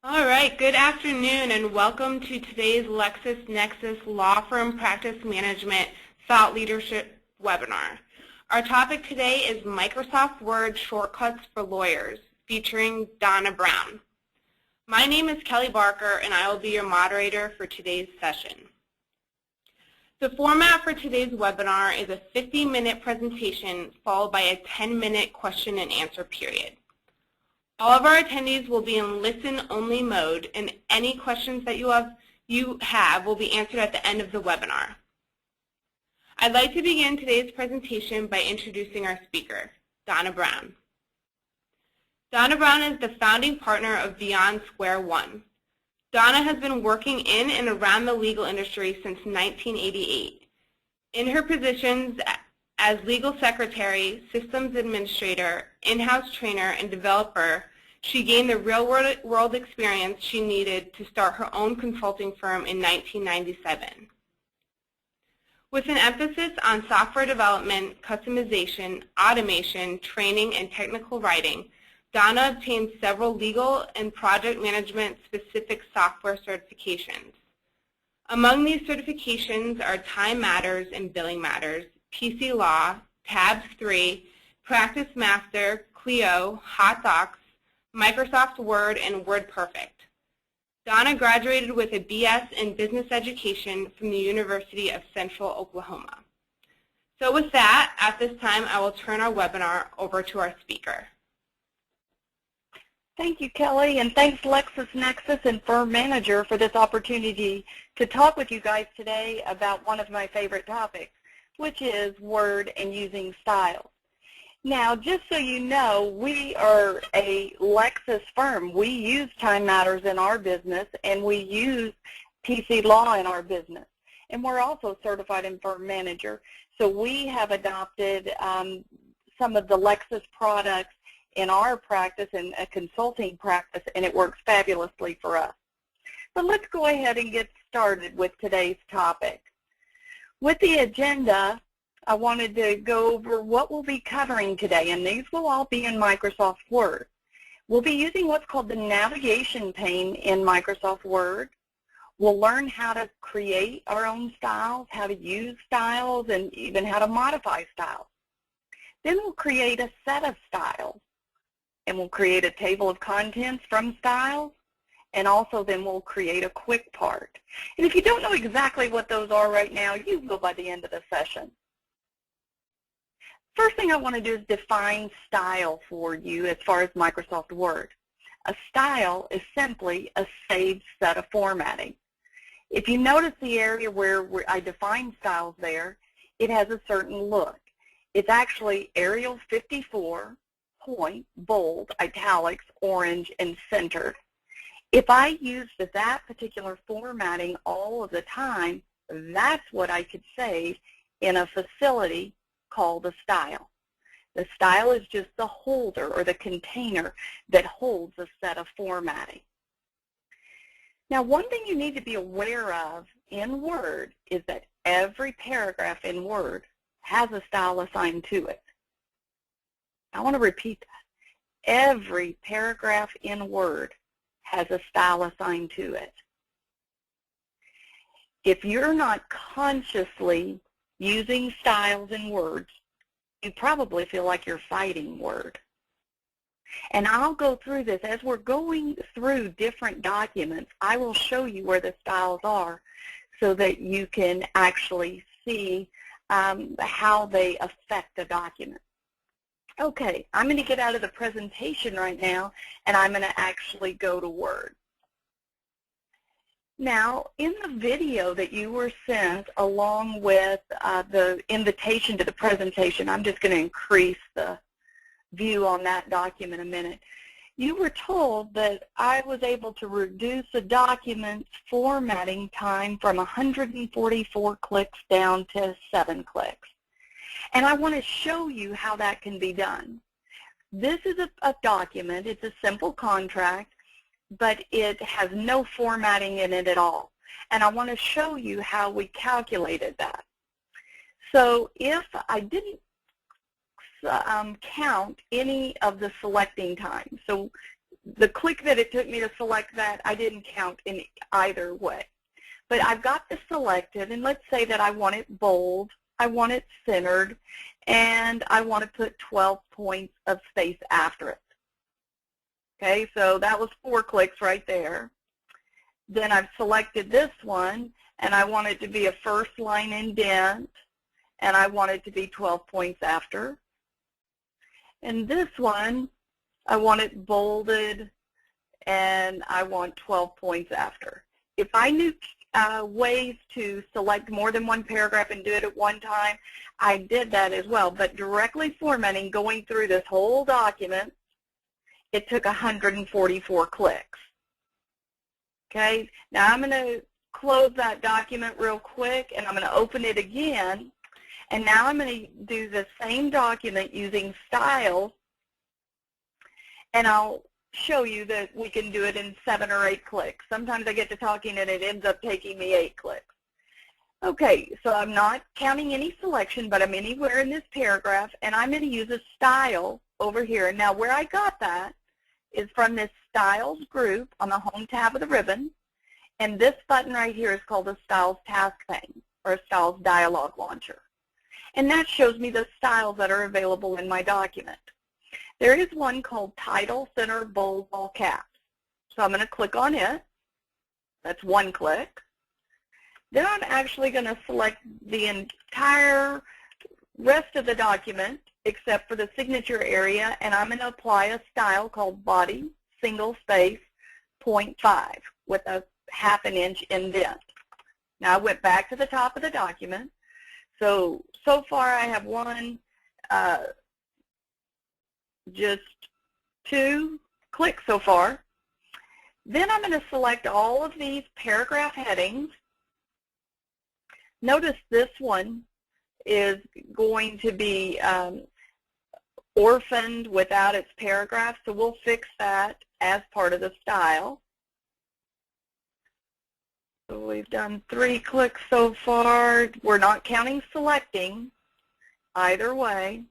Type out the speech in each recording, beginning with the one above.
All right, good afternoon and welcome to today's LexisNexis Law Firm Practice Management Thought Leadership webinar. Our topic today is Microsoft Word Shortcuts for Lawyers, featuring Donna Brown. My name is Kelly Barker and I will be your moderator for today's session. The format for today's webinar is a 50-minute presentation followed by a 10-minute question and answer period. All of our attendees will be in listen-only mode, and any questions that you have will be answered at the end of the webinar. I'd like to begin today's presentation by introducing our speaker, Donna Brown. Donna Brown is the founding partner of Beyond Square One. Donna has been working in and around the legal industry since 1988. In her positions as legal secretary, systems administrator, in-house trainer, and developer, she gained the real-world experience she needed to start her own consulting firm in 1997. With an emphasis on software development, customization, automation, training, and technical writing, Donna obtained several legal and project management specific software certifications. Among these certifications are Time Matters and Billing Matters, PC Law, Tabs 3, Practice Master, Clio, Hot Docs, Microsoft Word, and WordPerfect. Donna graduated with a BS in Business Education from the University of Central Oklahoma. So with that, at this time, I will turn our webinar over to our speaker. Thank you, Kelly, and thanks LexisNexis and Firm Manager for this opportunity to talk with you guys today about one of my favorite topics, which is Word and using styles. Now, just so you know, we are a Lexis firm. We use Time Matters in our business, and we use PC Law in our business. And we're also certified in Firm Manager. So we have adopted some of the Lexis products in our practice and a consulting practice, and it works fabulously for us. But let's go ahead and get started with today's topic. With the agenda, I wanted to go over what we'll be covering today, and these will all be in Microsoft Word. We'll be using what's called the navigation pane in Microsoft Word. We'll learn how to create our own styles, how to use styles, and even how to modify styles. Then we'll create a set of styles, and we'll create a table of contents from styles, and also then we'll create a quick part. And if you don't know exactly what those are right now, you will by the end of the session. First thing I want to do is define style for you as far as Microsoft Word. A style is simply a saved set of formatting. If you notice the area where I define styles there, it has a certain look. It's actually Arial 54, point, bold, italics, orange, and centered. If I use that particular formatting all of the time, that's what I could save in a facility called a style. The style is just the holder or the container that holds a set of formatting. Now, one thing you need to be aware of in Word is that every paragraph in Word has a style assigned to it. I want to repeat that. Every paragraph in Word has a style assigned to it. If you're not consciously using styles in Word, you probably feel like you're fighting Word. And I'll go through this. As we're going through different documents, I will show you where the styles are so that you can actually see how they affect the document. Okay, I'm going to get out of the presentation right now, and I'm going to actually go to Word. Now, in the video that you were sent along with the invitation to the presentation, I'm just going to increase the view on that document a minute. You were told that I was able to reduce a document's formatting time from 144 clicks down to 7 clicks. And I want to show you how that can be done. This is a document. It's a simple contract, but it has no formatting in it at all. And I want to show you how we calculated that. So if I didn't count any of the selecting time, so the click that it took me to select that, I didn't count in either way. But I've got this selected, and let's say that I want it bold, I want it centered, and I want to put 12 points of space after it. Okay, so that was 4 clicks right there. Then I've selected this one, and I want it to be a first line indent, and I want it to be 12 points after. And this one, I want it bolded, and I want 12 points after. If I knew ways to select more than one paragraph and do it at one time, I did that as well. But directly formatting, going through this whole document, it took 144 clicks. Okay, now I'm going to close that document real quick, and I'm going to open it again. And now I'm going to do the same document using styles, and I'll show you that we can do it in 7 or 8 clicks. Sometimes I get to talking and it ends up taking me 8 clicks. Okay, so I'm not counting any selection, but I'm anywhere in this paragraph, and I'm going to use a style over here. Now where I got that is from this styles group on the home tab of the ribbon, and this button right here is called the styles task pane, or a styles dialog launcher. And that shows me the styles that are available in my document. There is one called title, center, bold, all caps. So I'm going to click on it. That's 1 click. Then I'm actually going to select the entire rest of the document except for the signature area, and I'm going to apply a style called body, single space, 0.5 with a 1/2 inch indent. Now I went back to the top of the document. So far I have just 2 clicks so far. Then I'm going to select all of these paragraph headings. Notice this one is going to be orphaned without its paragraph, so we'll fix that as part of the style. So we've done 3 clicks so far. We're not counting selecting either way.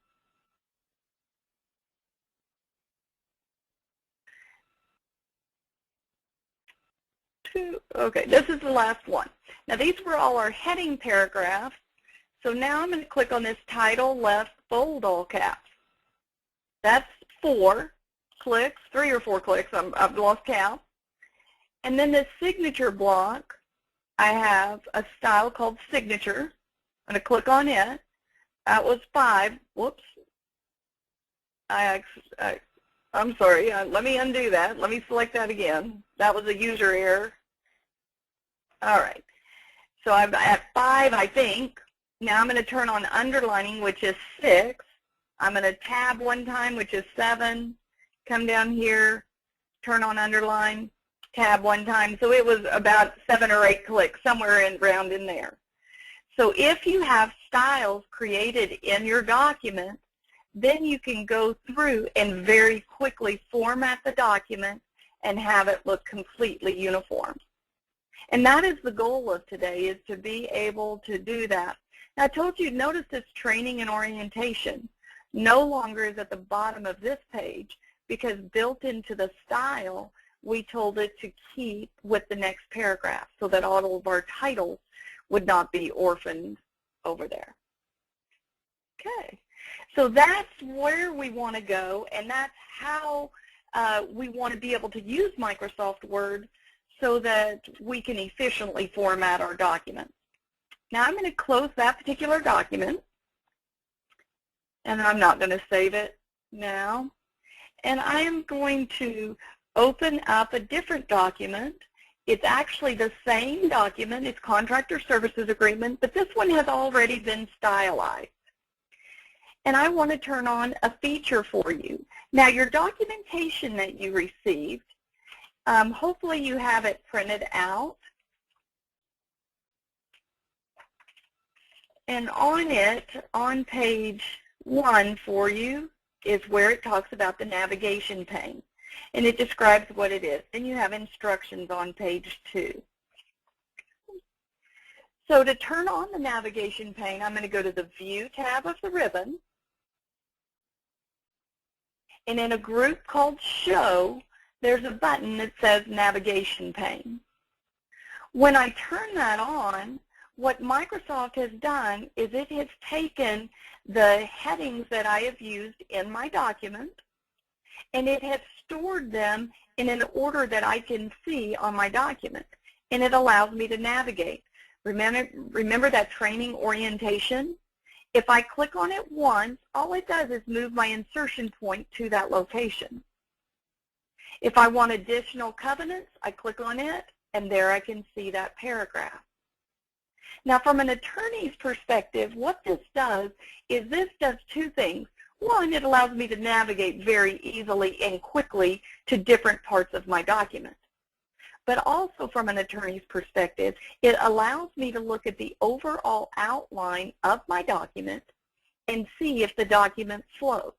Okay, this is the last one. Now these were all our heading paragraphs. So now I'm going to click on this title, left, bold, all caps. That's 4 clicks, 3 or 4 clicks. I've lost count. And then this signature block, I have a style called signature. I'm going to click on it. That was 5. Whoops. I'm sorry. Let me undo that. Let me select that again. That was a user error. All right. So I'm at 5, I think. Now I'm going to turn on underlining, which is 6. I'm going to tab 1 time, which is 7. Come down here, turn on underline, tab 1 time. So it was about 7 or 8 clicks, somewhere around in there. So if you have styles created in your document, then you can go through and very quickly format the document and have it look completely uniform. And that is the goal of today, is to be able to do that. Now I told you, notice this training and orientation no longer is at the bottom of this page, because built into the style, we told it to keep with the next paragraph so that all of our titles would not be orphaned over there. Okay, so that's where we want to go, and that's how we want to be able to use Microsoft Word so that we can efficiently format our documents. Now I'm going to close that particular document, and I'm not going to save it now. And I am going to open up a different document. It's actually the same document. It's Contractor Services Agreement, but this one has already been stylized. And I want to turn on a feature for you. Now your documentation that you received, hopefully you have it printed out. And on it, on page 1 for you, is where it talks about the navigation pane. And it describes what it is. Then you have instructions on page 2. So to turn on the navigation pane, I'm going to go to the View tab of the ribbon. And in a group called Show, there's a button that says Navigation Pane. When I turn that on, what Microsoft has done is it has taken the headings that I have used in my document, and it has stored them in an order that I can see on my document, and it allows me to navigate. Remember that training orientation? If I click on it once, all it does is move my insertion point to that location. If I want additional covenants, I click on it, and there I can see that paragraph. Now, from an attorney's perspective, what this does is this does two things. One, it allows me to navigate very easily and quickly to different parts of my document. But also from an attorney's perspective, it allows me to look at the overall outline of my document and see if the document flows.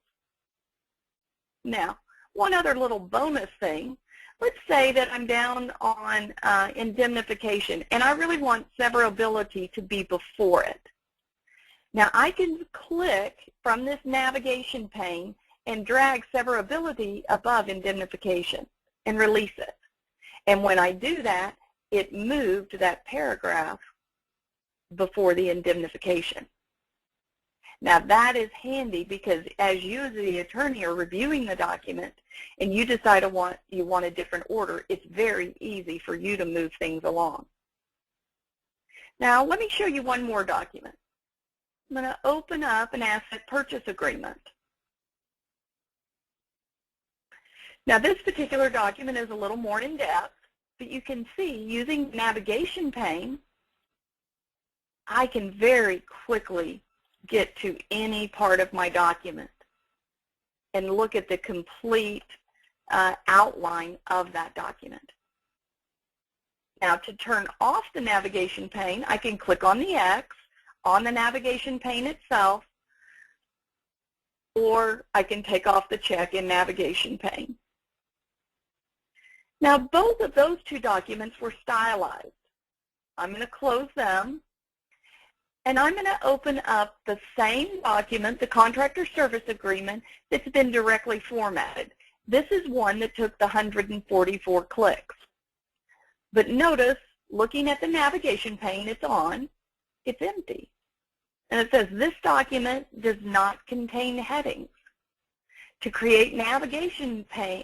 Now, one other little bonus thing, let's say that I'm down on indemnification and I really want severability to be before it. Now I can click from this navigation pane and drag severability above indemnification and release it. And when I do that, it moved that paragraph before the indemnification. Now that is handy because as you as the attorney are reviewing the document and you decide you want a different order, it's very easy for you to move things along. Now let me show you one more document. I'm going to open up an asset purchase agreement. Now this particular document is a little more in depth, but you can see using the navigation pane, I can very quickly get to any part of my document and look at the complete outline of that document. Now to turn off the navigation pane, I can click on the X on the navigation pane itself, or I can take off the check in navigation pane. Now both of those two documents were stylized. I'm going to close them. And I'm going to open up the same document, the contractor service agreement, that's been directly formatted. This is one that took the 144 clicks. But notice, looking at the navigation pane it's empty. And it says this document does not contain headings. To create navigation pane,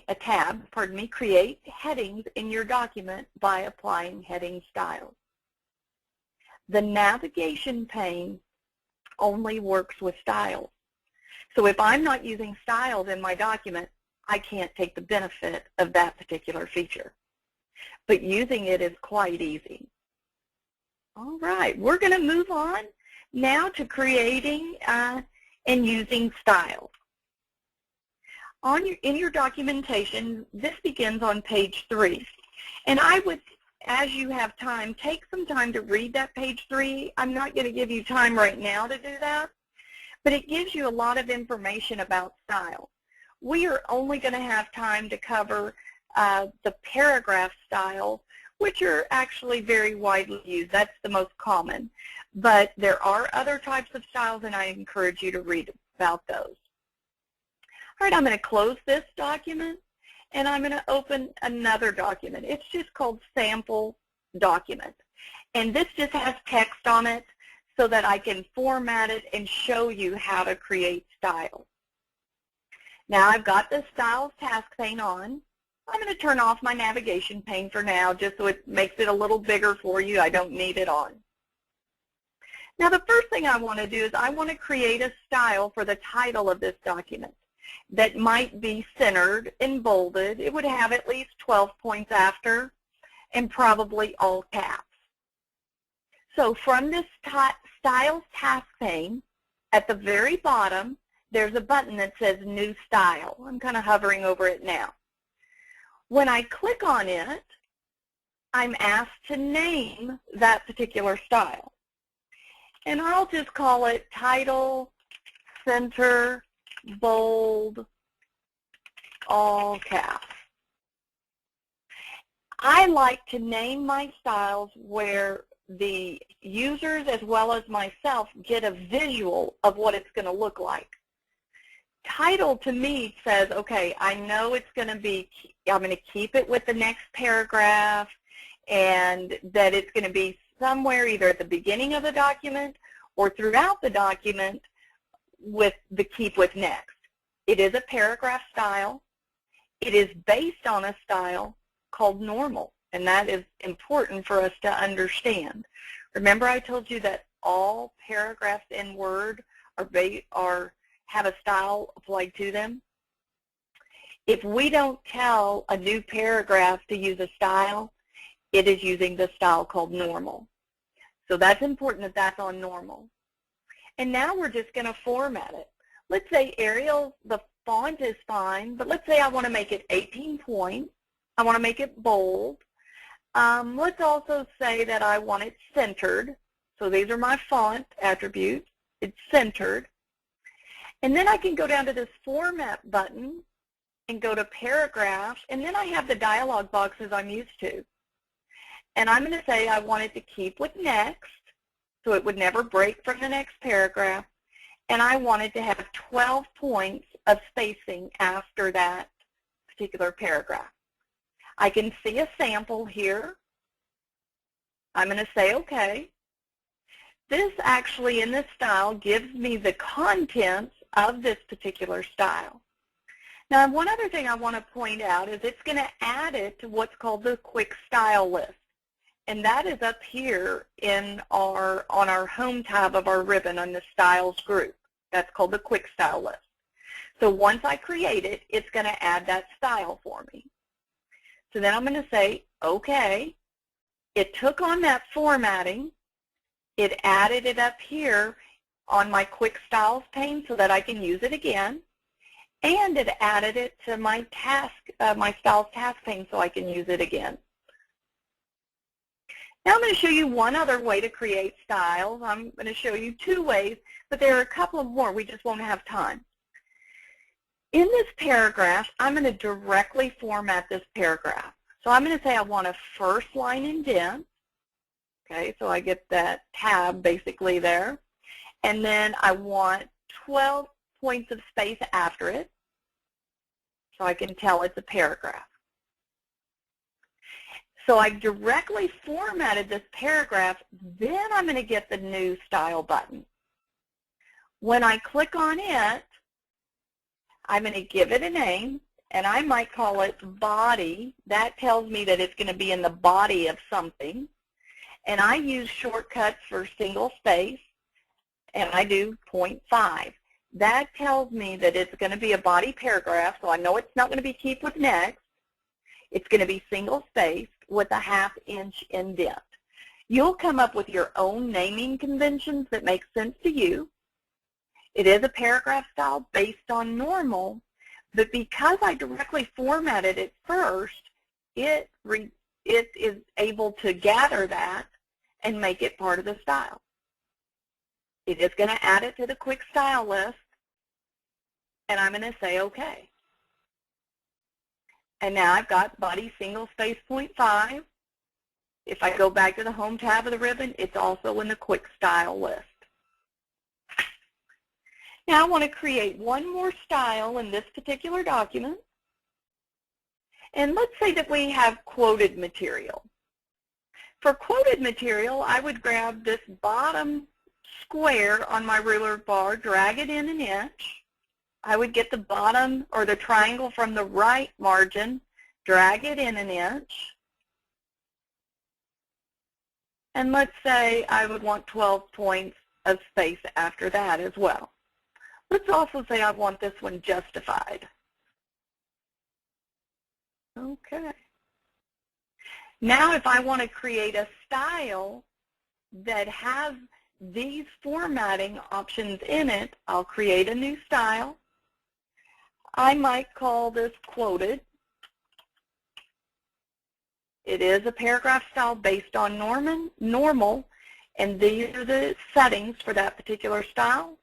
create headings in your document by applying heading styles. The navigation pane only works with styles. So if I'm not using styles in my document, I can't take the benefit of that particular feature. But using it is quite easy. All right, we're going to move on now to creating and using styles. In your documentation, this begins on page 3. And I would, as you have time, take some time to read that page 3. I'm not going to give you time right now to do that, but it gives you a lot of information about style. We are only going to have time to cover the paragraph style, which are actually very widely used. That's the most common. But there are other types of styles, and I encourage you to read about those. All right, I'm going to close this document. And I'm going to open another document. It's just called Sample Document. And this just has text on it so that I can format it and show you how to create styles. Now I've got the Styles task pane on. I'm going to turn off my navigation pane for now just so it makes it a little bigger for you. I don't need it on. Now the first thing I want to do is I want to create a style for the title of this document that might be centered and bolded. It would have at least 12 points after and probably all caps. So from this Styles task pane, at the very bottom, there's a button that says New Style. I'm kind of hovering over it now. When I click on it, I'm asked to name that particular style. And I'll just call it Title, Center, Bold, all caps. I like to name my styles where the users as well as myself get a visual of what it's going to look like. title to me says, okay, I know it's going to be, I'm going to keep it with the next paragraph, and that it's going to be somewhere either at the beginning of the document or throughout the document with the keep with next. It is a paragraph style. It is based on a style called normal, and that is important for us to understand. Remember I told you that all paragraphs in Word have a style applied to them? If we don't tell a new paragraph to use a style, it is using the style called normal. So that's important that that's on normal. And now we're just going to format it. Let's say Arial, the font is fine, but let's say I want to make it 18 points. I want to make it bold. Let's also say that I want it centered. So these are my font attributes. It's centered. And then I can go down to this Format button and go to Paragraph, and then I have the dialog boxes I'm used to. And I'm going to say I want it to keep with next, so it would never break from the next paragraph. And I wanted to have 12 points of spacing after that particular paragraph. I can see a sample here. I'm going to say OK. This actually, in this style, gives me the contents of this particular style. Now, one other thing I want to point out is it's going to add it to what's called the quick style list. And that is up here on our home tab of our ribbon on the styles group. That's called the quick style list. So once I create it, it's going to add that style for me. So then I'm going to say, OK. It took on that formatting. It added it up here on my quick styles pane so that I can use it again. And it added it to my my styles task pane so I can use it again. Now I'm going to show you one other way to create styles. I'm going to show you two ways, but there are a couple of more. We just won't have time. In this paragraph, I'm going to directly format this paragraph. So I'm going to say I want a first line indent. Okay, so I get that tab basically there. And then I want 12 points of space after it, so I can tell it's a paragraph. So I directly formatted this paragraph, then I'm going to get the New Style button. When I click on it, I'm going to give it a name, and I might call it Body. That tells me that it's going to be in the body of something. And I use shortcuts for single space, and I do 0.5. That tells me that it's going to be a body paragraph, so I know it's not going to be keep with next. It's going to be single spaced with a 1/2 inch indent. You'll come up with your own naming conventions that make sense to you. It is a paragraph style based on normal, but because I directly formatted it first, it is able to gather that and make it part of the style. It is going to add it to the quick style list, and I'm going to say OK. And now I've got body single space 0.5. If I go back to the home tab of the ribbon, it's also in the quick style list. Now I want to create one more style in this particular document. And let's say that we have quoted material. For quoted material, I would grab this bottom square on my ruler bar, drag it in an inch. I would get the bottom or the triangle from the right margin, drag it in an inch. And let's say I would want 12 points of space after that as well. Let's also say I want this one justified. Okay. Now if I want to create a style that has these formatting options in it, I'll create a new style. I might call this quoted. It is a paragraph style based on normal, and these are the settings for that particular style.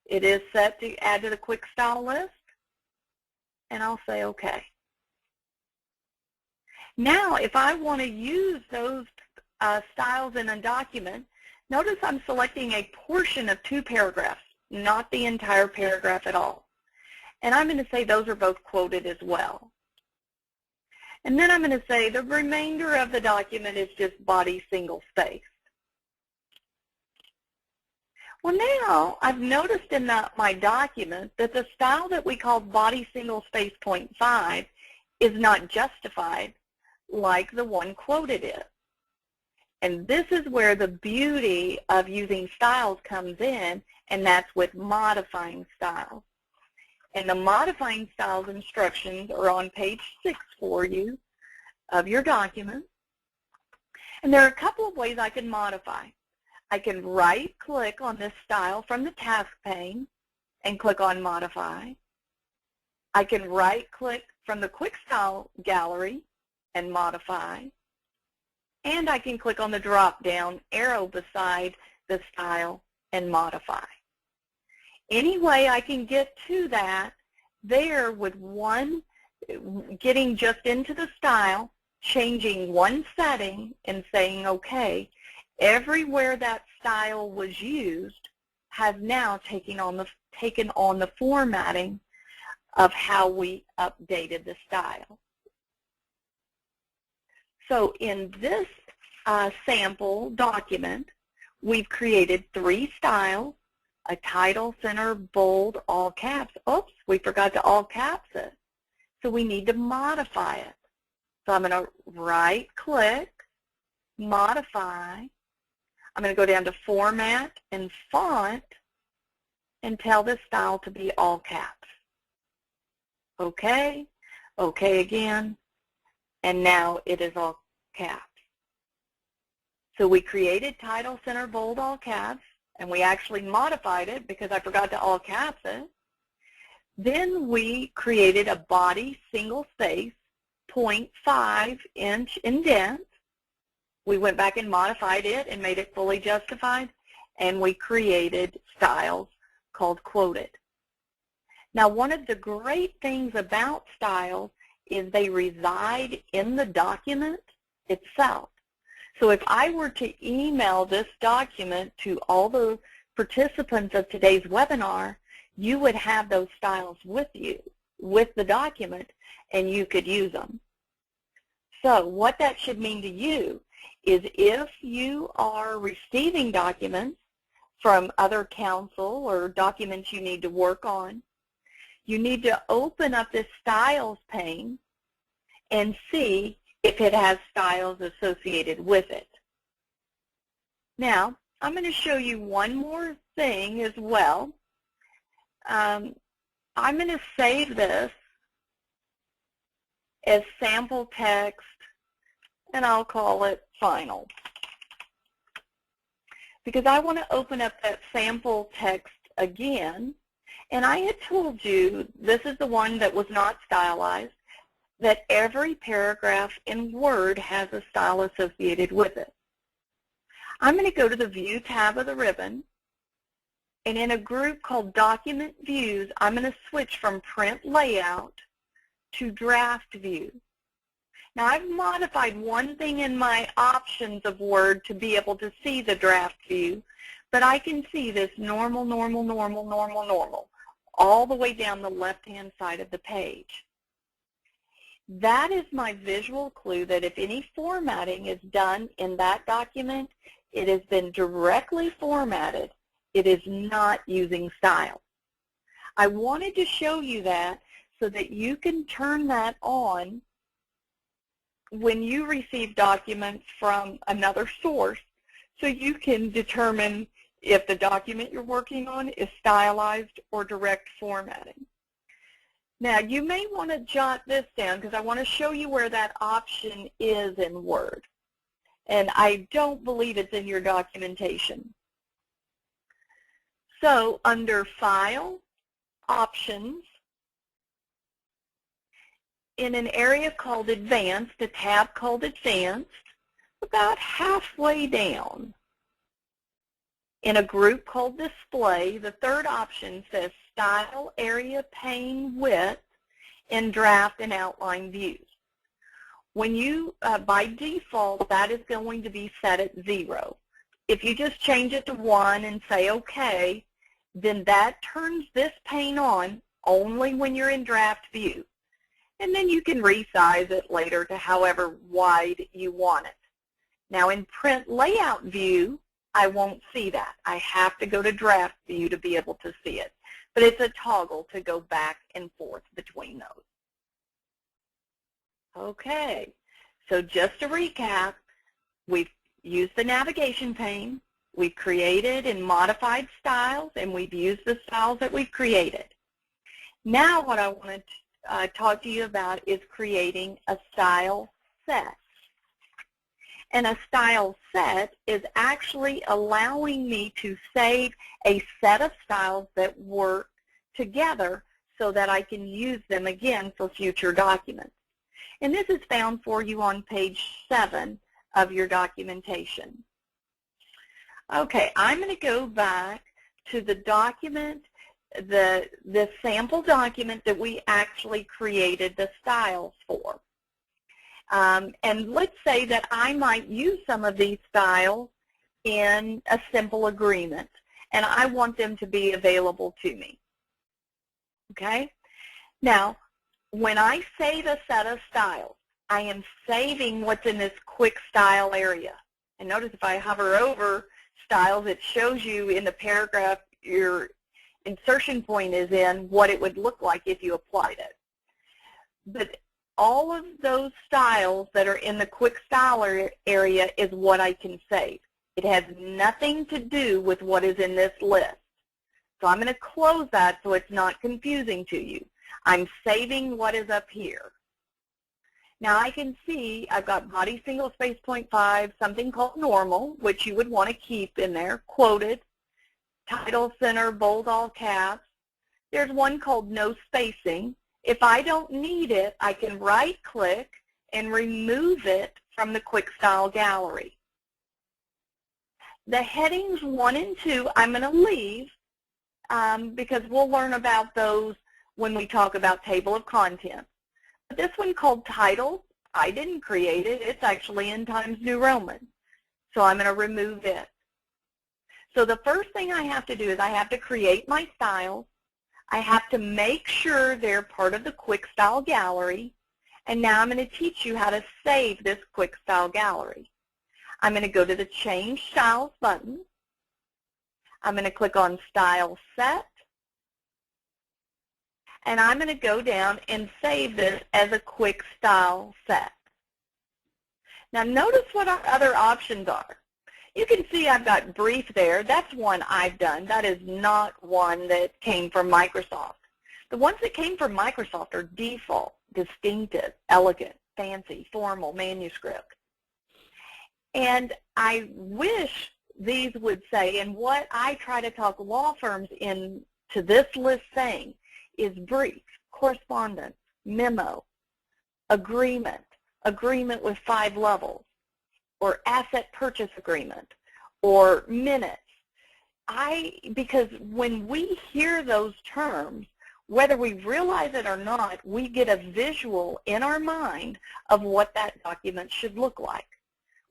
It is set to add to the quick style list, and I'll say OK. Now, if I want to use those styles in a document, notice I'm selecting a portion of 2 paragraphs, not the entire paragraph at all. And I'm going to say those are both quoted as well. And then I'm going to say the remainder of the document is just body single space. Well, now I've noticed in my document that the style that we called body single space 0.5 is not justified like the one quoted is. And this is where the beauty of using styles comes in, and that's with modifying styles. And the modifying styles instructions are on page 6 for you of your document. And there are a couple of ways I can modify. I can right-click on this style from the task pane and click on Modify. I can right-click from the Quick Style Gallery and modify. And I can click on the drop-down arrow beside the style and modify. Any way I can get to that there with one, getting just into the style, changing one setting and saying OK, everywhere that style was used has now taken on the formatting of how we updated the style. So in this sample document, we've created 3 styles: a title, center, bold, all caps. Oops, we forgot to all caps it. So we need to modify it. So I'm going to right-click, modify. I'm going to go down to Format and Font and tell this style to be all caps. OK, OK again, and now it is all caps. So we created title, center, bold, all caps, and we actually modified it because I forgot to all caps it. Then we created a body single space 0.5-inch indent. We went back and modified it and made it fully justified, and we created styles called quoted. Now, one of the great things about styles is they reside in the document itself. So if I were to email this document to all the participants of today's webinar, you would have those styles with you, with the document, and you could use them. So what that should mean to you is if you are receiving documents from other counsel or documents you need to work on, you need to open up this styles pane and see if it has styles associated with it. Now, I'm going to show you one more thing as well. I'm going to save this as sample text, and I'll call it final, because I want to open up that sample text again. And I had told you, this is the one that was not stylized, that every paragraph in Word has a style associated with it. I'm going to go to the View tab of the ribbon, and in a group called Document Views, I'm going to switch from Print Layout to Draft View. Now, I've modified one thing in my options of Word to be able to see the draft view, but I can see this normal, normal, normal, normal, normal, all the way down the left-hand side of the page. That is my visual clue that if any formatting is done in that document, it has been directly formatted. It is not using style. I wanted to show you that so that you can turn that on when you receive documents from another source, so you can determine if the document you're working on is stylized or direct formatting. Now, you may want to jot this down because I want to show you where that option is in Word. And I don't believe it's in your documentation. So under File, Options, in an area called Advanced, a tab called Advanced, about halfway down, in a group called Display, the third option says Style Area Pane Width in Draft and Outline Views. When you, by default, that is going to be set at 0. If you just change it to 1 and say OK, then that turns this pane on only when you're in draft view. And then you can resize it later to however wide you want it. Now in print layout view, I won't see that. I have to go to draft view to be able to see it. But it's a toggle to go back and forth between those. Okay, so just to recap, we've used the navigation pane, we've created and modified styles, and we've used the styles that we've created. Now what I want to talk to you about is creating a style set. And a style set is actually allowing me to save a set of styles that work together so that I can use them again for future documents. And this is found for you on page 7 of your documentation. Okay, I'm going to go back to the document, the sample document that we actually created the styles for. And let's say that I might use some of these styles in a simple agreement, and I want them to be available to me. Okay? Now, when I save a set of styles, I am saving what's in this quick style area. And notice if I hover over styles, it shows you in the paragraph your insertion point is in what it would look like if you applied it. But all of those styles that are in the quick style area is what I can save. It has nothing to do with what is in this list. So I'm going to close that so it's not confusing to you. I'm saving what is up here. Now I can see I've got body single space 0.5, something called normal, which you would want to keep in there, quoted, title center, bold all caps. There's one called no spacing. If I don't need it, I can right-click and remove it from the Quick Style Gallery. The headings 1 and 2 I'm going to leave because we'll learn about those when we talk about table of contents. But this one called title, I didn't create it. It's actually in Times New Roman. So I'm going to remove it. So the first thing I have to do is I have to create my styles. I have to make sure they're part of the Quick Style Gallery. And now I'm going to teach you how to save this Quick Style Gallery. I'm going to go to the Change Styles button. I'm going to click on Style Set. And I'm going to go down and save this as a Quick Style Set. Now notice what our other options are. You can see I've got brief there. That's one I've done. That is not one that came from Microsoft. The ones that came from Microsoft are default, distinctive, elegant, fancy, formal, manuscript. And I wish these would say, and what I try to talk law firms into this list saying is brief, correspondence, memo, agreement, agreement with 5 levels, or asset purchase agreement, or minutes. Because when we hear those terms, whether we realize it or not, we get a visual in our mind of what that document should look like.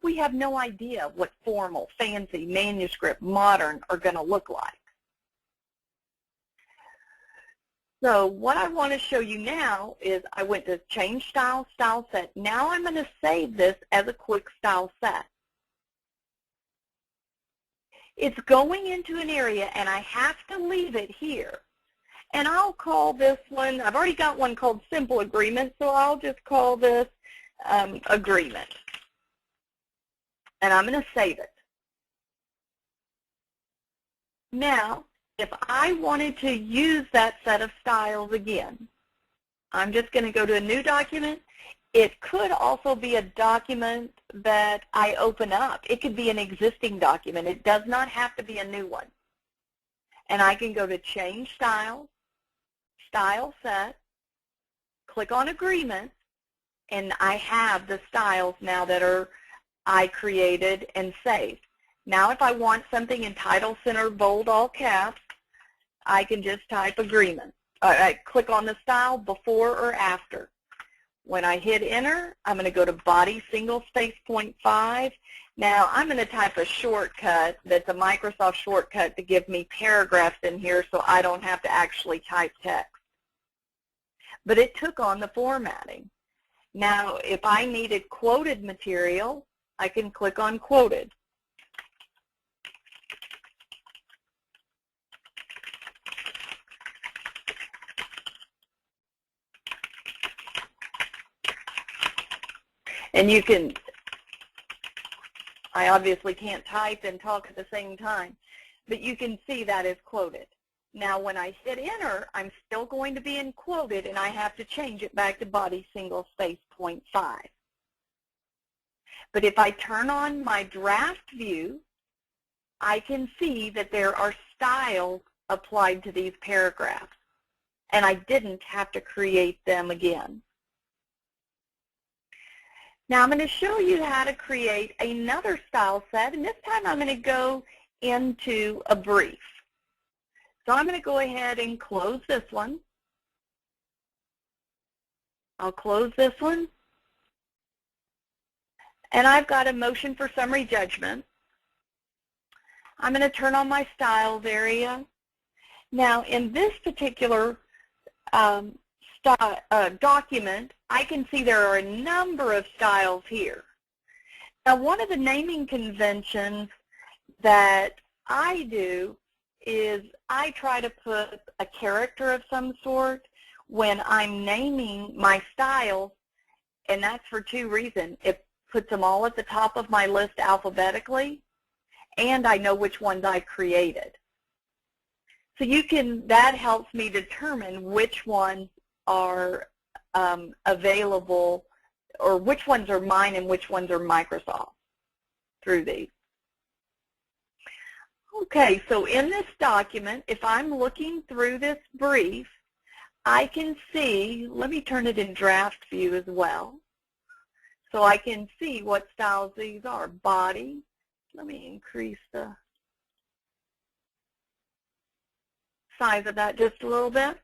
We have no idea what formal, fancy, manuscript, modern are going to look like. So what I want to show you now is I went to Change Style, Style Set. Now I'm going to save this as a Quick Style Set. It's going into an area, and I have to leave it here. And I'll call this one, I've already got one called Simple Agreement, so I'll just call this Agreement. And I'm going to save it. Now, if I wanted to use that set of styles again, I'm just going to go to a new document. It could also be a document that I open up. It could be an existing document. It does not have to be a new one. And I can go to Change Style, Style Set, click on Agreement, and I have the styles now that I created and saved. Now if I want something in title center, bold, all caps, I can just type agreement. I click on the style before or after. When I hit enter, I'm going to go to body single space 0.5. Now I'm going to type a shortcut that's a Microsoft shortcut to give me paragraphs in here so I don't have to actually type text. but it took on the formatting. Now, if I needed quoted material, I can click on quoted. And you can, I obviously can't type and talk at the same time, but you can see that is quoted. Now when I hit enter, I'm still going to be in quoted, and I have to change it back to body single space 0.5. But if I turn on my draft view, I can see that there are styles applied to these paragraphs, and I didn't have to create them again. Now I'm going to show you how to create another style set, and this time I'm going to go into a brief. So I'm going to go ahead and close this one. I'll close this one. And I've got a motion for summary judgment. I'm going to turn on my styles area. Now in this particular document, I can see there are a number of styles here. Now one of the naming conventions that I do is I try to put a character of some sort when I'm naming my styles, and that's for two reasons. It puts them all at the top of my list alphabetically, and I know which ones I created. So that helps me determine which ones are available, or which ones are mine and which ones are Microsoft through these. Okay, so in this document, if I'm looking through this brief, I can see, let me turn it in draft view as well, so I can see what styles these are. Body, let me increase the size of that just a little bit.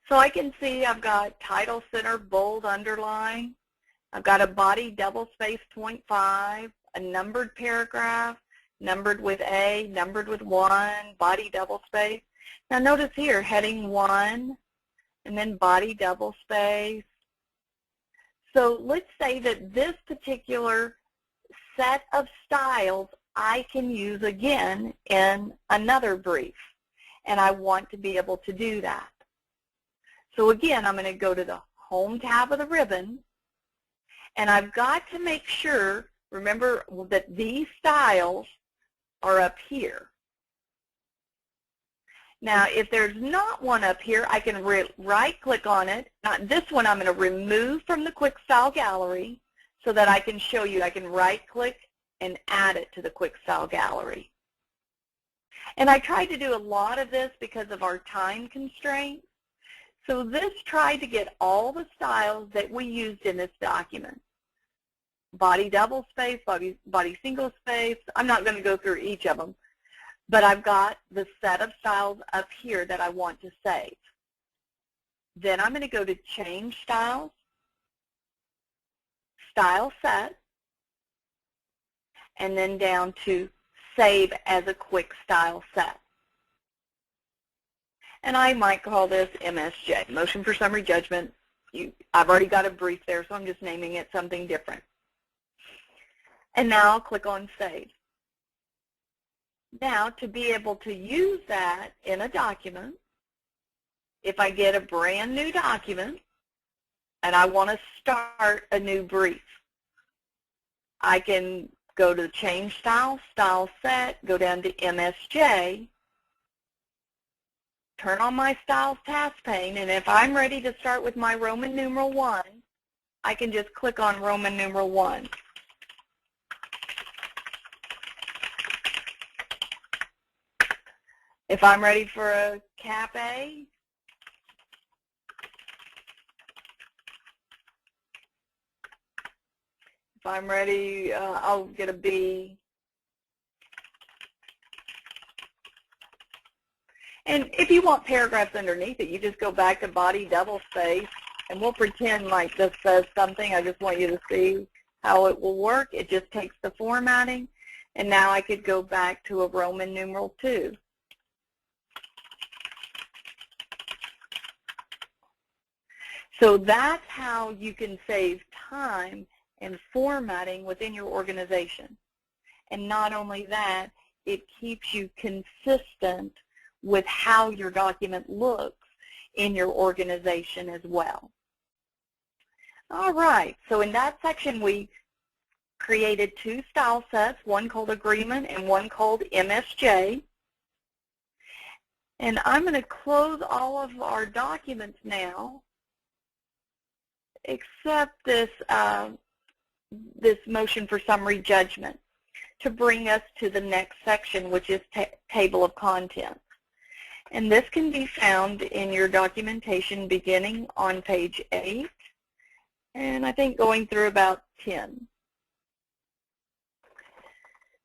So I can see I've got title, center, bold, underline. I've got a body double space 0.5, a numbered paragraph, numbered with A, numbered with 1, body double space. Now notice here, heading 1, and then body double space. So let's say that this particular set of styles I can use again in another brief, and I want to be able to do that. So again, I'm going to go to the Home tab of the ribbon, and I've got to make sure, remember that these styles are up here. Now, if there's not one up here, I can right-click on it. Now, this one I'm going to remove from the Quick Style Gallery so that I can show you. I can right-click and add it to the Quick Style Gallery. And I tried to do a lot of this because of our time constraints. So this tried to get all the styles that we used in this document. Body double space, body single space. I'm not going to go through each of them, but I've got the set of styles up here that I want to save. Then I'm going to go to Change Styles, Style Set, and then down to Save as a Quick Style Set. And I might call this MSJ, Motion for Summary Judgment. I've already got a brief there, so I'm just naming it something different. And now I'll click on Save. Now, to be able to use that in a document, if I get a brand new document and I want to start a new brief, I can go to Change Style, Style Set, go down to MSJ, turn on my Styles task pane, and if I'm ready to start with my Roman numeral 1, I can just click on Roman numeral 1. If I'm ready for a cap A, if I'm ready, I'll get a B. And if you want paragraphs underneath it, you just go back to body double space, and we'll pretend like this says something. I just want you to see how it will work. It just takes the formatting, and now I could go back to a Roman numeral 2. So that's how you can save time and formatting within your organization. And not only that, it keeps you consistent with how your document looks in your organization as well. All right, so in that section we created two style sets, one called Agreement and one called MSJ. And I'm going to close all of our documents now, except this, this motion for summary judgment, to bring us to the next section, which is table of contents. And this can be found in your documentation beginning on page 8, and I think going through about 10.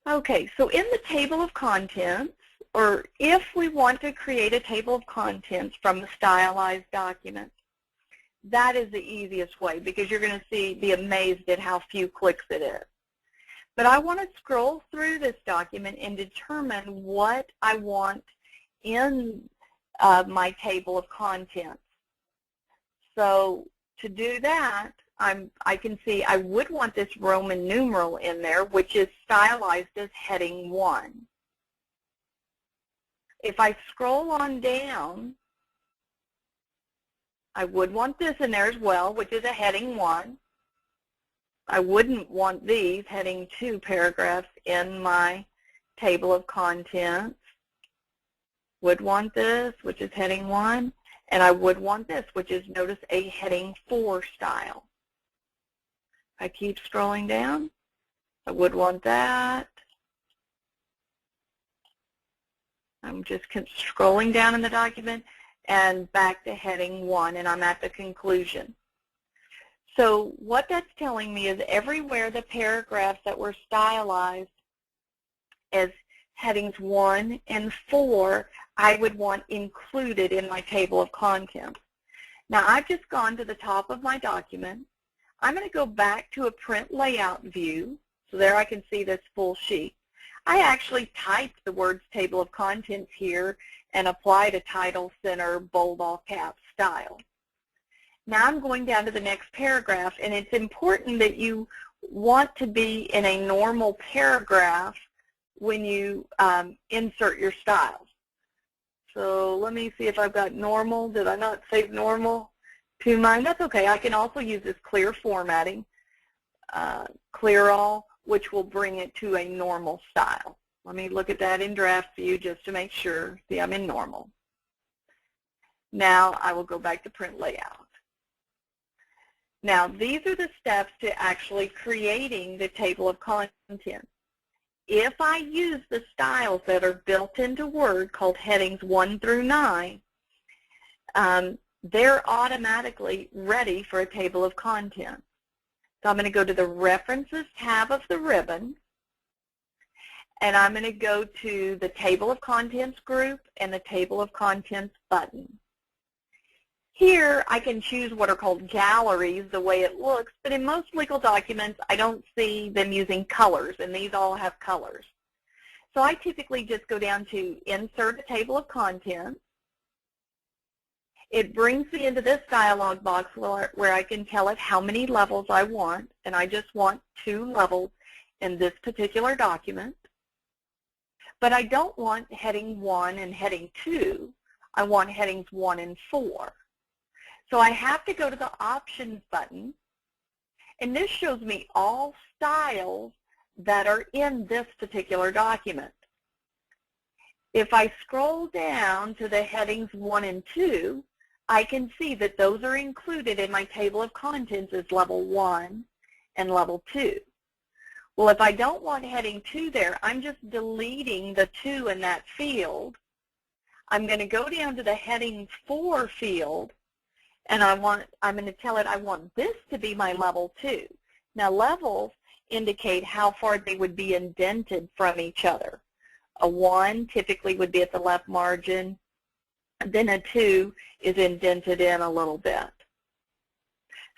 Okay, so in the table of contents, or if we want to create a table of contents from a stylized document, that is the easiest way because you're going to be amazed at how few clicks it is. But I want to scroll through this document and determine what I want in my table of contents. So to do that, I can see I would want this Roman numeral in there, which is stylized as heading 1. If I scroll on down, I would want this in there as well, which is a heading 1. I wouldn't want these heading 2 paragraphs in my table of contents. Would want this, which is heading 1, and I would want this, which is, notice, a heading 4 style. I keep scrolling down. I would want that. I'm just scrolling down in the document and back to heading 1, and I'm at the conclusion. So what that's telling me is everywhere the paragraphs that were stylized as headings 1 and 4, I would want included in my table of contents. Now I've just gone to the top of my document. I'm going to go back to a print layout view, so there I can see this full sheet. I actually typed the words table of contents here and applied a title, center, bold, all caps style. Now I'm going down to the next paragraph, and it's important that you want to be in a normal paragraph when you insert your styles. So let me see if I've got normal. Did I not save normal to mine? That's okay. I can also use this clear formatting, clear all, which will bring it to a normal style. Let me look at that in draft view just to make sure. See, I'm in normal. Now I will go back to print layout. Now these are the steps to actually creating the table of contents. If I use the styles that are built into Word called headings 1 through 9, they're automatically ready for a table of contents. So I'm going to go to the References tab of the ribbon, and I'm going to go to the Table of Contents group and the Table of Contents button. Here I can choose what are called galleries, the way it looks, but in most legal documents I don't see them using colors, and these all have colors. So I typically just go down to Insert a Table of Contents. It brings me into this dialog box where I can tell it how many levels I want, and I just want 2 levels in this particular document. But I don't want heading 1 and heading 2. I want headings 1 and 4. So I have to go to the Options button, and this shows me all styles that are in this particular document. If I scroll down to the headings 1 and 2, I can see that those are included in my table of contents as level 1 and level 2. Well, if I don't want heading 2 there, I'm just deleting the 2 in that field. I'm going to go down to the heading 4 field, and I'm going to tell it I want this to be my level 2. Now levels indicate how far they would be indented from each other. A 1 typically would be at the left margin, then a 2 is indented in a little bit.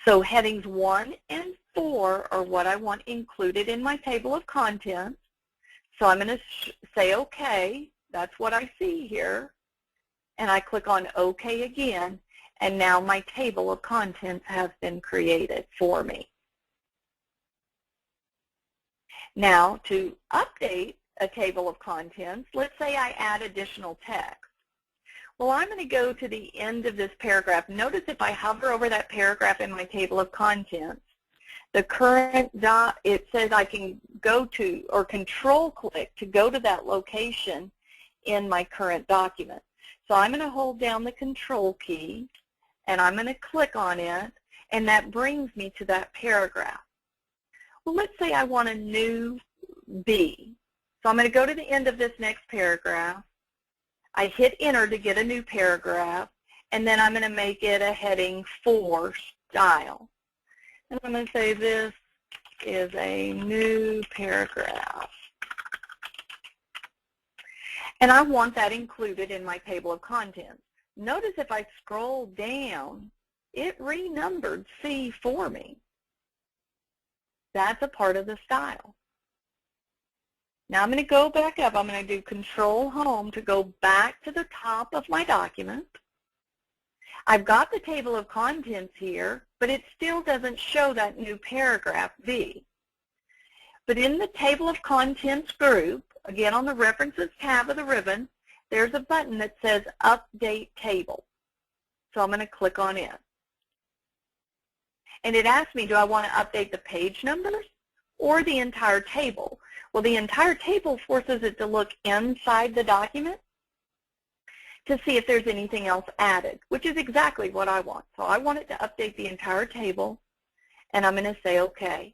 So headings 1 and 4 are what I want included in my table of contents. So I'm going to say OK. That's what I see here. And I click on OK again. And now my table of contents has been created for me. Now, to update a table of contents, let's say I add additional text. Well, I'm going to go to the end of this paragraph. Notice if I hover over that paragraph in my table of contents, the current dot, it says I can go to or control click to go to that location in my current document. So I'm going to hold down the control key and I'm going to click on it, and that brings me to that paragraph. Well, let's say I want a new B. So I'm going to go to the end of this next paragraph. I hit enter to get a new paragraph, and then I'm going to make it a heading 4 style. And I'm going to say this is a new paragraph. And I want that included in my table of contents. Notice if I scroll down, it renumbered C for me. That's a part of the style. Now I'm going to go back up. I'm going to do Control Home to go back to the top of my document. I've got the table of contents here, but it still doesn't show that new paragraph B. But in the table of contents group, again on the References tab of the ribbon, there's a button that says Update Table. So I'm going to click on it. And it asks me, do I want to update the page numbers or the entire table? Well, the entire table forces it to look inside the document to see if there's anything else added, which is exactly what I want. So I want it to update the entire table, and I'm going to say OK.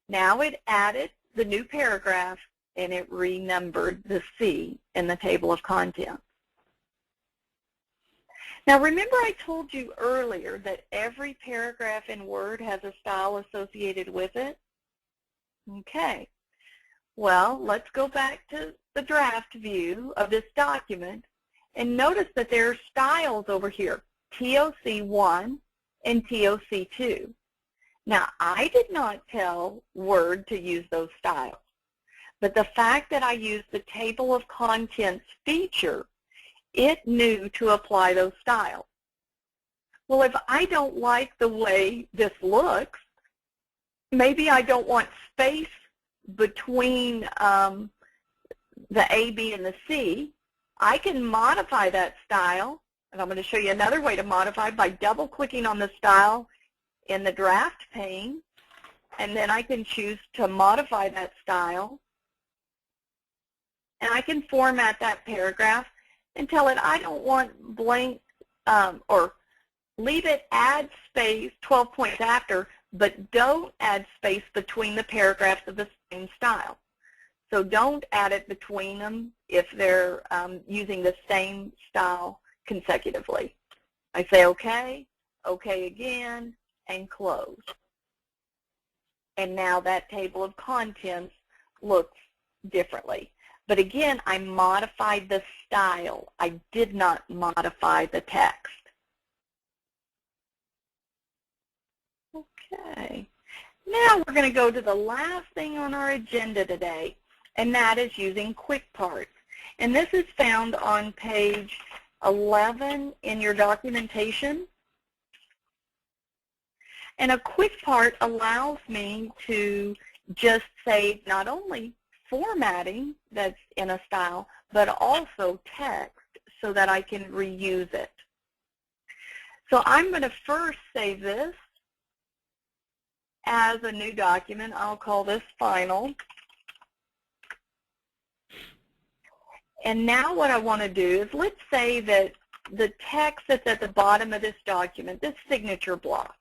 Now it added the new paragraph, and it renumbered the C in the table of contents. Now remember I told you earlier that every paragraph in Word has a style associated with it? Okay. Well, let's go back to the draft view of this document and notice that there are styles over here, TOC1 and TOC2. Now, I did not tell Word to use those styles, but the fact that I used the table of contents feature, it knew to apply those styles. Well, if I don't like the way this looks, maybe I don't want space between the A, B, and the C, I can modify that style, and I'm going to show you another way to modify by double-clicking on the style in the draft pane, and then I can choose to modify that style, and I can format that paragraph and tell it I don't want blank or leave it, add space 12 points after, but don't add space between the paragraphs of the same style. So don't add it between them if they're using the same style consecutively. I say OK, OK again, and close. And now that table of contents looks differently. But again, I modified the style. I did not modify the text. Okay. Now we're going to go to the last thing on our agenda today, and that is using quick parts. And this is found on page 11 in your documentation. And a quick part allows me to just save not only formatting that's in a style, but also text so that I can reuse it. So I'm going to first save this as a new document. I'll call this Final. And now what I want to do is, let's say that the text that's at the bottom of this document, this signature block,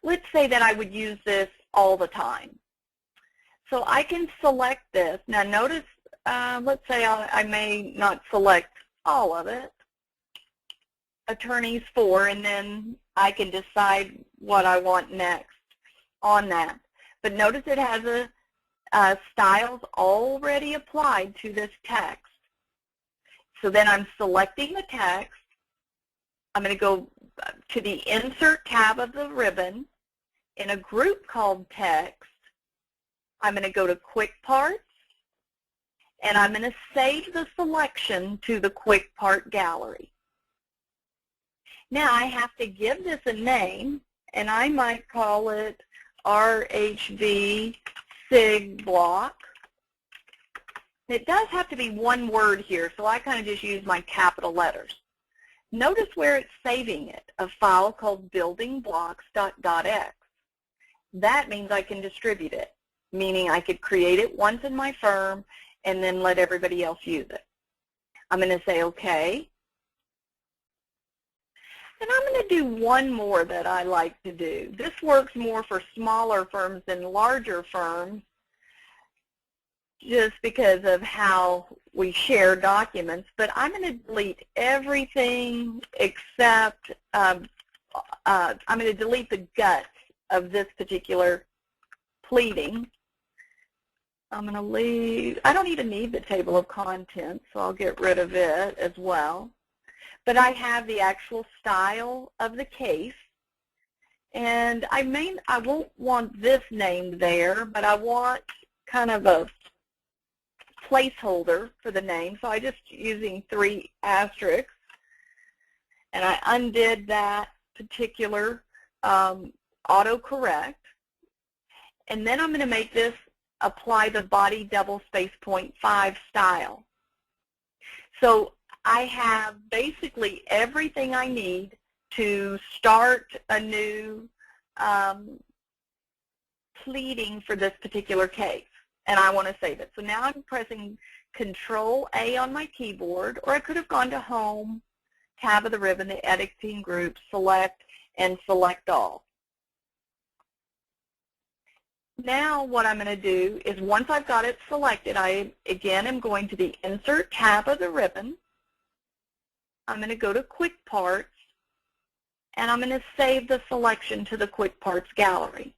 let's say that I would use this all the time. So I can select this. Now notice, let's say I may not select all of it, Attorneys For, and then I can decide what I want next on that. But notice it has styles already applied to this text. So then I'm selecting the text. I'm going to go to the Insert tab of the ribbon. In a group called Text, I'm going to go to Quick Parts, and I'm going to save the selection to the Quick Part Gallery. Now I have to give this a name, and I might call it RHV SIG block. It does have to be one word here, so I kind of just use my capital letters. Notice where it's saving it, a file called buildingblocks.x. That means I can distribute it, meaning I could create it once in my firm and then let everybody else use it. I'm going to say OK. And I'm going to do one more that I like to do. This works more for smaller firms than larger firms just because of how we share documents. But I'm going to delete everything except I'm going to delete the guts of this particular pleading. I'm going to leave, I don't even need the table of contents, so I'll get rid of it as well. But I have the actual style of the case, and I won't want this named there, but I want kind of a placeholder for the name, so I just using 3 asterisks, and I undid that particular autocorrect, and then I'm going to make this apply the body double space 0.5 style. So I have basically everything I need to start a new pleading for this particular case, and I want to save it. So now I'm pressing Control-A on my keyboard, or I could have gone to Home, tab of the ribbon, the editing group, select, and select all. Now what I'm going to do is once I've got it selected, I again am going to the Insert tab of the ribbon. I'm going to go to Quick Parts, and I'm going to save the selection to the Quick Parts gallery.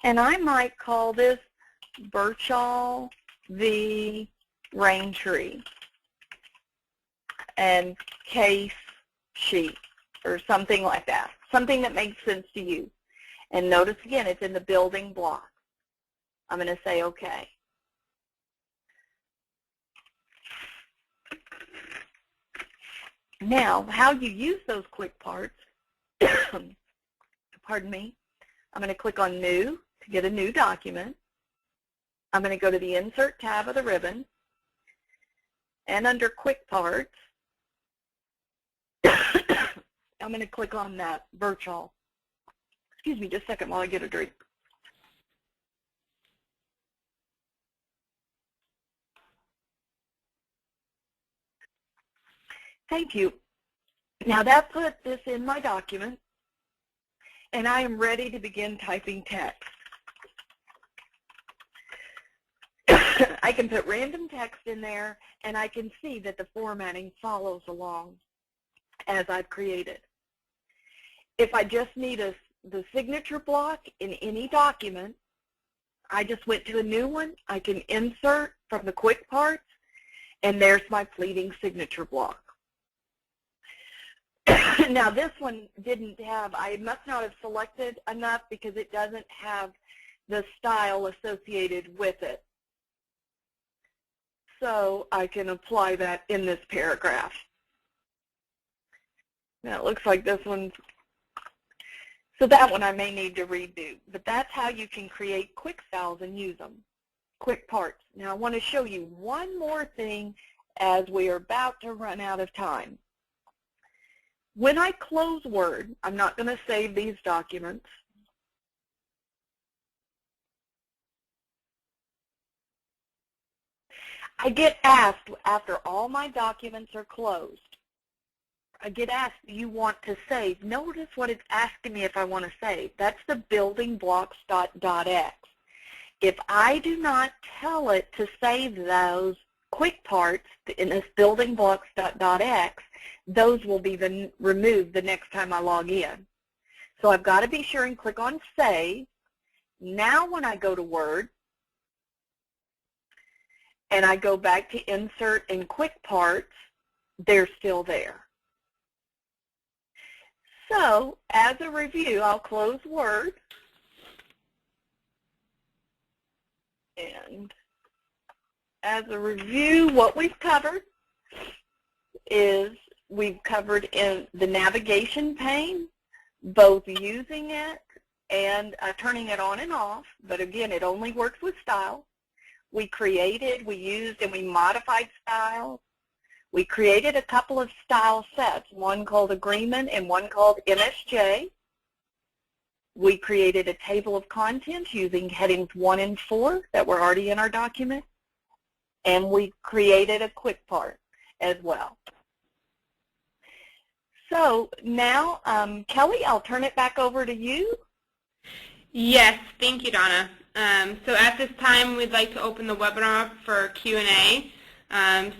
And I might call this Birchall v. Raintree and case sheet or something like that, something that makes sense to you. And notice again, it's in the building block. I'm going to say OK. Now, how you use those quick parts, pardon me, I'm going to click on New to get a new document. I'm going to go to the Insert tab of the ribbon, and under Quick Parts, I'm going to click on that Birchall. Excuse me just a second while I get a drink. Thank you. Now that puts this in my document, and I am ready to begin typing text. I can put random text in there, and I can see that the formatting follows along as I've created. If I just need the signature block in any document, I just went to a new one. I can insert from the quick parts, and there's my pleading signature block. Now this one didn't have, I must not have selected enough because it doesn't have the style associated with it. So I can apply that in this paragraph. Now it looks like this one's, so that one I may need to redo, but that's how you can create quick styles and use them, quick parts. Now I want to show you one more thing as we are about to run out of time. When I close Word, I'm not going to save these documents. I get asked after all my documents are closed, I get asked, do you want to save? Notice what it's asking me if I want to save. That's the buildingblocks.x. If I do not tell it to save those quick parts in this buildingblocks.x, those will be removed the next time I log in. So I've got to be sure and click on Save. Now when I go to Word, and I go back to Insert and Quick Parts, they're still there. So as a review, I'll close Word. And as a review, what we've covered is we've covered in the navigation pane, both using it and turning it on and off, but again, it only works with style. We created, we used, and we modified styles. We created a couple of style sets, one called Agreement and one called MSJ. We created a table of contents using headings 1 and 4 that were already in our document. And we created a quick part as well. So now, Kelly, I'll turn it back over to you. Yes, thank you, Donna. So at this time, we'd like to open the webinar up for Q&A.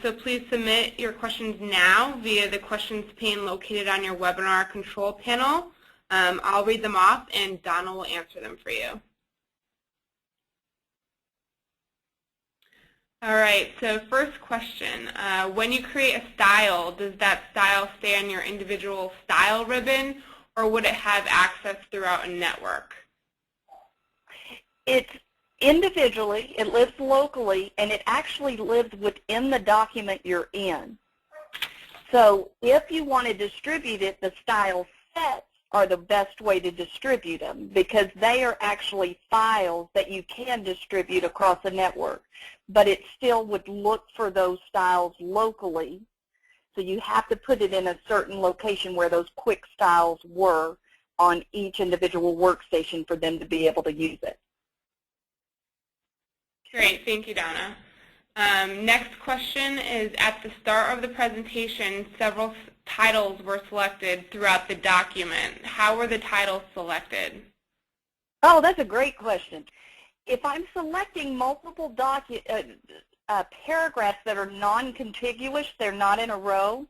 So please submit your questions now via the questions pane located on your webinar control panel. I'll read them off and Donna will answer them for you. All right, so first question. When you create a style, does that style stay on your individual style ribbon or would it have access throughout a network? It's individually, it lives locally, and it actually lives within the document you're in. So if you want to distribute it, the style sets are the best way to distribute them because they are actually files that you can distribute across a network. But it still would look for those styles locally. So you have to put it in a certain location where those quick styles were on each individual workstation for them to be able to use it. Great, thank you, Donna. Next question is, at the start of the presentation, several titles were selected throughout the document. How were the titles selected? Oh, that's a great question. If I'm selecting multiple paragraphs that are non-contiguous, they're not in a row,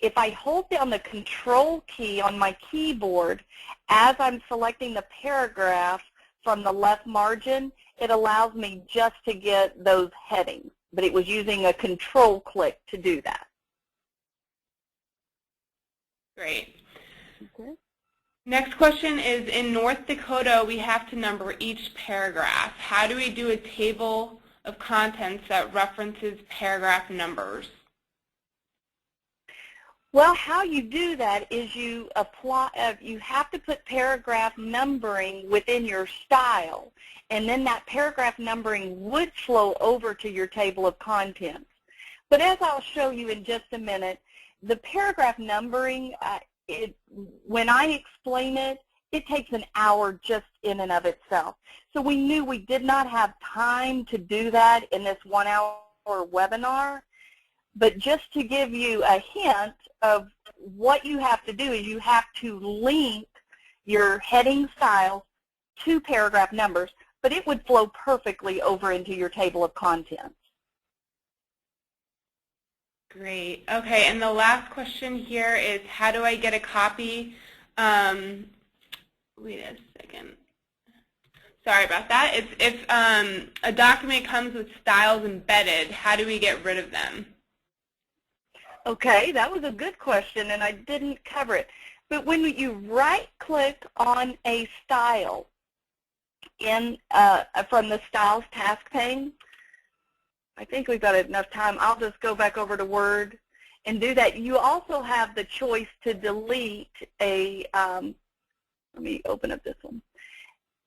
if I hold down the Control key on my keyboard as I'm selecting the paragraph from the left margin, it allows me just to get those headings, but it was using a Control click to do that. Great. Okay. Next question is, in North Dakota, we have to number each paragraph. How do we do a table of contents that references paragraph numbers? Well, how you do that is you apply. You have to put paragraph numbering within your style, and then that paragraph numbering would flow over to your table of contents. But as I'll show you in just a minute, the paragraph numbering, when I explain it, it takes an hour just in and of itself. So we knew we did not have time to do that in this 1 hour webinar. But just to give you a hint of what you have to do is you have to link your heading styles to paragraph numbers, but it would flow perfectly over into your table of contents. Great. Okay, and the last question here is, how do I get a copy? Wait a second. Sorry about that. If a document comes with styles embedded, how do we get rid of them? Okay, that was a good question, and I didn't cover it. But when you right-click on a style from the Styles task pane, I think we've got enough time. I'll just go back over to Word and do that. You also have the choice to delete a, let me open up this one.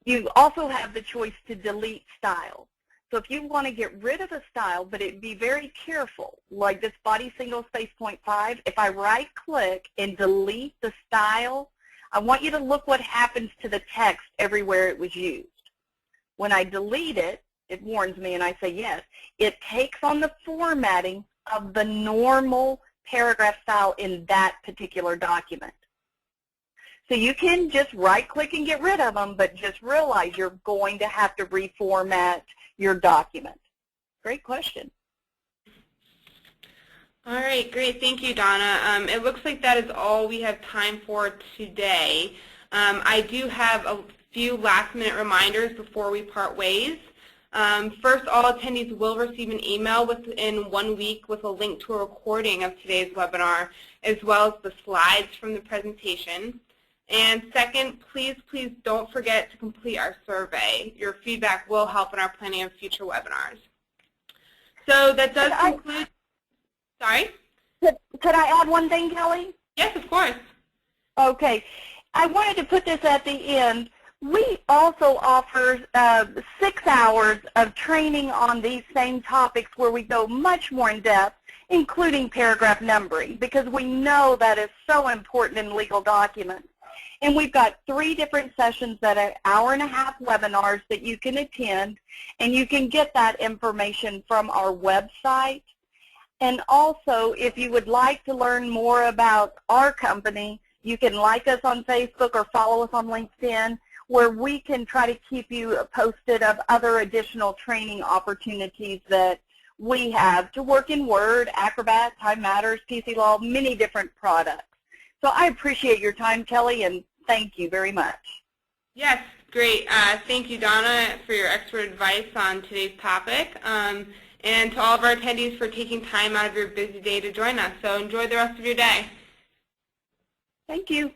You also have the choice to delete styles. So if you want to get rid of a style, but be very careful, like this body single space 0.5, if I right-click and delete the style, I want you to look what happens to the text everywhere it was used. When I delete it, it warns me and I say yes. It takes on the formatting of the normal paragraph style in that particular document. So you can just right-click and get rid of them, but just realize you're going to have to reformat your document. Great question. All right, great. Thank you, Donna. It looks like that is all we have time for today. I do have a few last-minute reminders before we part ways. First, all attendees will receive an email within 1 week with a link to a recording of today's webinar, as well as the slides from the presentation. And second, please don't forget to complete our survey. Your feedback will help in our planning of future webinars. So that does conclude. Sorry? Could I add one thing, Kelly? Yes, of course. Okay. I wanted to put this at the end. We also offer 6 hours of training on these same topics where we go much more in depth, including paragraph numbering, because we know that is so important in legal documents. And we've got 3 different sessions that are hour-and-a-half webinars that you can attend, and you can get that information from our website. And also, if you would like to learn more about our company, you can like us on Facebook or follow us on LinkedIn, where we can try to keep you posted of other additional training opportunities that we have to work in Word, Acrobat, Time Matters, PC Law, many different products. So I appreciate your time, Kelly, and thank you very much. Yes, great. Thank you, Donna, for your expert advice on today's topic, and to all of our attendees for taking time out of your busy day to join us. So enjoy the rest of your day. Thank you.